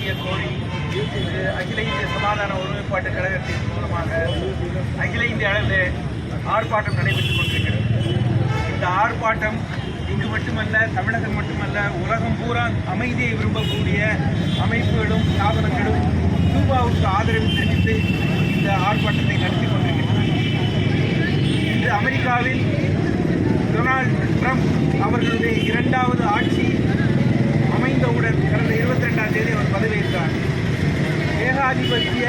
செய்ய கோரி அகில இந்திய சமாதான ஒருமைப்பாட்டு கழகத்தின் மூலமாக அகில இந்திய அளவில் ஆர்ப்பாட்டம் நடைபெற்றுக் கொண்டிருக்கிறது. இந்த ஆர்ப்பாட்டம் இங்கு மட்டுமல்ல, தமிழகம் மட்டுமல்ல, உலகம் பூரா அமைதியை விரும்பக்கூடிய அமைப்புகளும் ஸ்தாபனங்களும் கியூபாவுக்கு ஆதரவு தெரிவித்து இந்த ஆர்ப்பாட்டத்தை நடத்தி கொண்டிருக்கின்றன. இன்று அமெரிக்காவில் டொனால்ட் ட்ரம்ப் அவர்களுடைய இரண்டாவது ஆட்சி அமைந்தவுடன் கடந்த 22ஆம் தேதி அவர் பதவியேற்றார். ஏகாதிபத்திய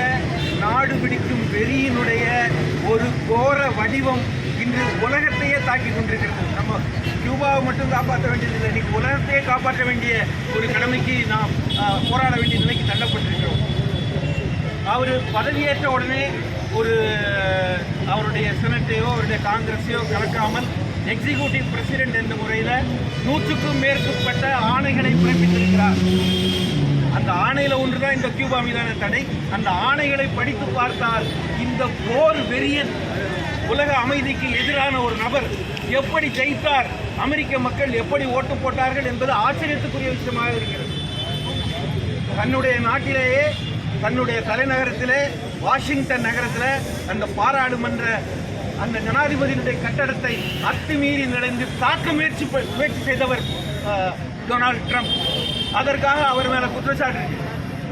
நாடு பிடிக்கும் வெறியினுடைய ஒரு கோர வடிவம் இன்று உலகத்தையே தாக்கி கொண்டிருக்கிறது. நம்ம கியூபாவை மட்டும் காப்பாற்ற வேண்டியதில்லை, இன்னைக்கு உலகத்தையே காப்பாற்ற வேண்டிய ஒரு கடமைக்கு நாம் போராட வேண்டிய நிலைக்கு தள்ளப்பட்டிருக்கிறோம். அவர் பதவியேற்ற உடனே அவருடைய செனட்டையோ அவருடைய காங்கிரஸையோ கலக்காமல் எக்ஸிக்யூட்டிவ் பிரசிடென்ட் என்ற முறையில் 100க்கும் மேற்பட்ட ஆணைகளை பிறப்பித்திருக்கிறார். அந்த ஆணையில் ஒன்றுதான் இந்த கியூபா மீதான தடை. அந்த ஆணைகளை படித்து பார்த்தால் இந்த போர் வெறியன், உலக அமைதிக்கு எதிரான ஒரு நபர் எப்படி ஜெயித்தார், அமெரிக்க மக்கள் எப்படி ஓட்டு போட்டார்கள் என்பது ஆச்சரியத்துக்குரிய விஷயமாக இருக்கிறது. தன்னுடைய நாட்டிலேயே, தன்னுடைய தலைநகரத்திலே, வாஷிங்டன் நகரத்தில் அந்த பாராளுமன்ற அந்த ஜனாதிபதியினுடைய கட்டடத்தை அத்துமீறி நடந்து தாக்க முயற்சி செய்தவர் டொனால்ட் ட்ரம்ப். அதற்காக அவர் மேலே குற்றச்சாட்டு இருக்கு.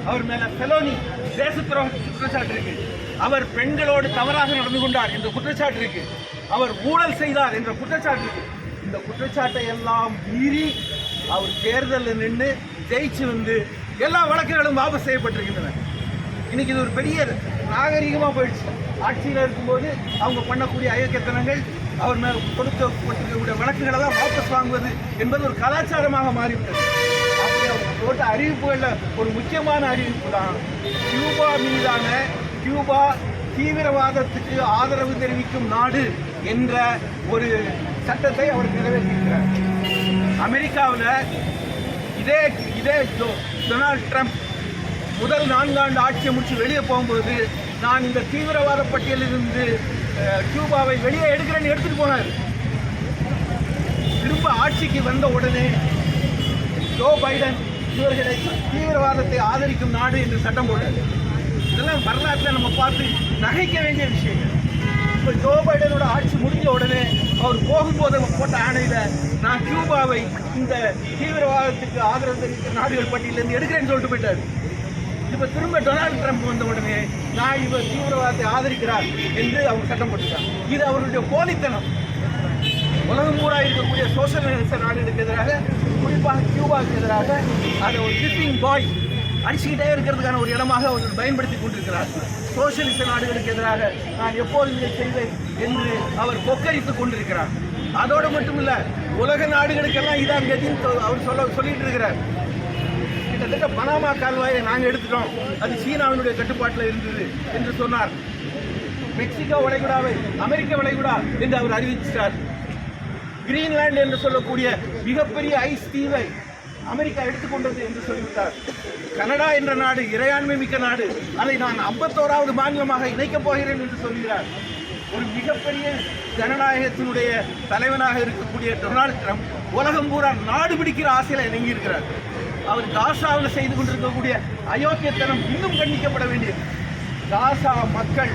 அவர் மேலே ஃபெலோனி, தேசத்துரோக குற்றச்சாட்டு இருக்கு. அவர் பெண்களோடு தவறாக நடந்து கொண்டார் என்ற குற்றச்சாட்டு இருக்கு. அவர் ஊழல் செய்தார் என்ற குற்றச்சாட்டு இருக்கு. இந்த குற்றச்சாட்டை எல்லாம் மீறி அவர் தேர்தலில் நின்று ஜெயிச்சு வந்து எல்லா வழக்குகளும் வாபஸ் செய்யப்பட்டிருக்கின்றன. இன்னைக்கு இது ஒரு பெரிய நாகரீகமாக போயிடுச்சு. ஆட்சியில் இருக்கும்போது அவங்க பண்ணக்கூடிய அயோக்கியத்தனங்கள், அவர் மேல் கொடுக்கப்பட்டிருக்கக்கூடிய வழக்குகளை தான் வாபஸ் வாங்குவது என்பது ஒரு கலாச்சாரமாக மாறிவிட்டது. அப்படி அவங்க போட்ட அறிவிப்புகளில் ஒரு முக்கியமான அறிவிப்பு தான் கியூபா மீதான, கியூபா தீவிரவாதத்துக்கு ஆதரவு தெரிவிக்கும் நாடு என்ற ஒரு சட்டத்தை அவர் நிறைவேற்றியிருக்கிறார். அமெரிக்காவில் இதே டொனால்ட் ட்ரம்ப் முதல் 4 ஆண்டு ஆட்சியை முடிச்சு வெளியே போகும்போது, நான் இந்த தீவிரவாத பட்டியலிலிருந்து கியூபாவை வெளியே எடுக்கிறேன்னு எடுத்துட்டு போனார். திரும்ப ஆட்சிக்கு வந்த உடனே ஜோ பைடன் இவர்களை தீவிரவாதத்தை ஆதரிக்கும் நாடு என்று சட்டம் போட்டார். இதெல்லாம் வரலாற்றில் நம்ம பார்த்து நகைக்க வேண்டிய விஷயங்கள். இப்போ ஜோ பைடனோட ஆட்சி முடிஞ்ச உடனே அவர் போகும்போது போட்ட ஆணையில் நான் கியூபாவை இந்த தீவிரவாதத்துக்கு ஆதரவு தெரிவிக்கிற நாடுகள் பட்டியலிருந்து எடுக்கிறேன்னு சொல்லிட்டு போயிட்டார். இப்போ திரும்ப டொனால்ட் ட்ரம்ப் வந்த உடனே நான் இவர் தீவிரவாதத்தை ஆதரிக்கிறார் என்று அவங்க சட்டம் போட்டுட்டாங்க. இது அவருடைய போலித்தனம். உலகம் பூரா இருக்கக்கூடிய சோசியலிச நாடுகளுக்கு எதிராக, குறிப்பாக கியூபாவுக்கு எதிராக அதை ஒரு கிப்பிங் பாய் அடிச்சுக்கிட்டே இருக்கிறதுக்கான ஒரு இடமாக அவர்கள் பயன்படுத்தி கொண்டிருக்கிறார். சோசியலிச நாடுகளுக்கு எதிராக நான் எப்போதும் இதை செய்வேன் என்று அவர் கொக்கரித்துக் கொண்டிருக்கிறார். அதோடு மட்டுமில்லை, உலக நாடுகளுக்கெல்லாம் இதான் கதின்னு அவர் சொல்லிட்டு இருக்கிறார். கிட்டத்தட்ட பனாமா கால்வாயை நாங்கள் எடுத்துட்டோம், அது சீனாவினுடைய கட்டுப்பாட்டில் இருந்தது என்று சொன்னார். மெக்சிகோ வளைகுடாவை அமெரிக்க வளைகுடா என்று அவர் அறிவித்தார். கிரீன்லாந்து என்று சொல்லக்கூடிய மிகப்பெரிய ஐஸ் தீவை அமெரிக்கா எடுத்துக்கொண்டது என்று சொல்லிவிட்டார். கனடா என்ற நாடு இறையாண்மை மிக்க நாடு, அதை நான் 51வது மாநிலமாக இணைக்கப் போகிறேன் என்று சொல்கிறார். ஒரு மிகப்பெரிய ஜனநாயகத்தினுடைய தலைவனாக இருக்கக்கூடிய டொனால்ட் ட்ரம்ப் உலகம் பூரா நாடு பிடிக்கிற ஆசையில் இறங்கியிருக்கிறார். அவர் காசாவில் செய்து கொண்டிருக்கக்கூடிய அயோக்கியத்தனம் இன்னும் கண்டிக்கப்பட வேண்டியது. காசா மக்கள்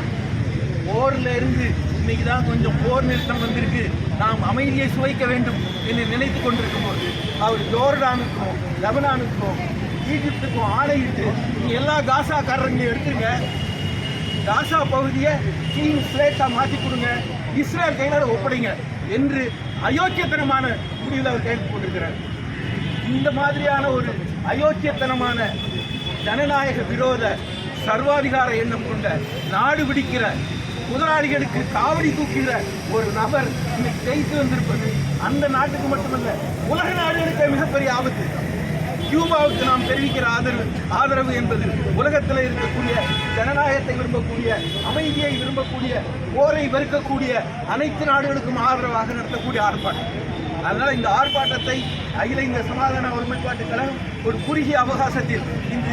போரில் இருந்து இன்னைக்கு தான் கொஞ்சம் போர் நிறுத்தம் வந்திருக்கு, நாம் அமைதியை சுவைக்க வேண்டும் என்று நினைத்து கொண்டிருக்கும் போது அவர் ஜோர்டானுக்கும் லெபனானுக்கும் ஈஜிப்துக்கும் ஆணையிட்டு எல்லா காசாக்காரங்களையும் எடுத்துருங்க, காசா பகுதியை கிளீன் ஸ்லேட்டாக மாற்றி கொடுங்க, இஸ்ரேல் கையில் ஒப்படைங்க என்று அயோக்கியத்தனமான முடிவில் அவர் கைது கொண்டிருக்கிறார். இந்த மாதிரியான ஒரு அயோக்கியத்தனமான ஜனநாயக விரோத சர்வாதிகார எண்ணம் கொண்ட நாடு பிடிக்கிற முதலாளிகளுக்கு காவடி தூக்குகிற ஒரு நபர் இன்னைக்கு ஜெயித்து வந்திருப்பது அந்த நாட்டுக்கு மட்டுமல்ல, உலக நாடுகளுக்கு மிகப்பெரிய ஆபத்து. கியூபாவுக்கு நாம் தெரிவிக்கிற ஆதரவு என்பது உலகத்தில் இருக்கக்கூடிய ஜனநாயகத்தை விரும்பக்கூடிய, அமைதியை விரும்பக்கூடிய, போரை வெறுக்கக்கூடிய அனைத்து நாடுகளுக்கும் ஆதரவாக நடத்தக்கூடிய ஆர்ப்பாட்டம். அதனால் இந்த ஆர்ப்பாட்டத்தை அகில இந்திய சமாதான ஒருமைப்பாட்டு கழகம் ஒரு குறுகிய அவகாசத்தில் இன்று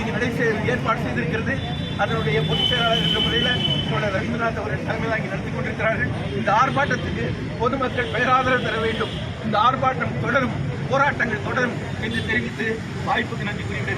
ஏற்பாடு செய்திருக்கிறது. அதனுடைய பொதுச் செயலாளர் என்ற முறையில் தோழர் ரவீந்திரநாத் அவர்கள் தலைமை தாங்கி நடத்தி கொண்டிருக்கிறார்கள். இந்த ஆர்ப்பாட்டத்துக்கு பொதுமக்கள் பேராதரவு தர வேண்டும். இந்த ஆர்ப்பாட்டம் தொடரும், போராட்டங்கள் தொடரும் என்று தெரிவித்து வாய்ப்புக்கு நன்றி கூறிவிட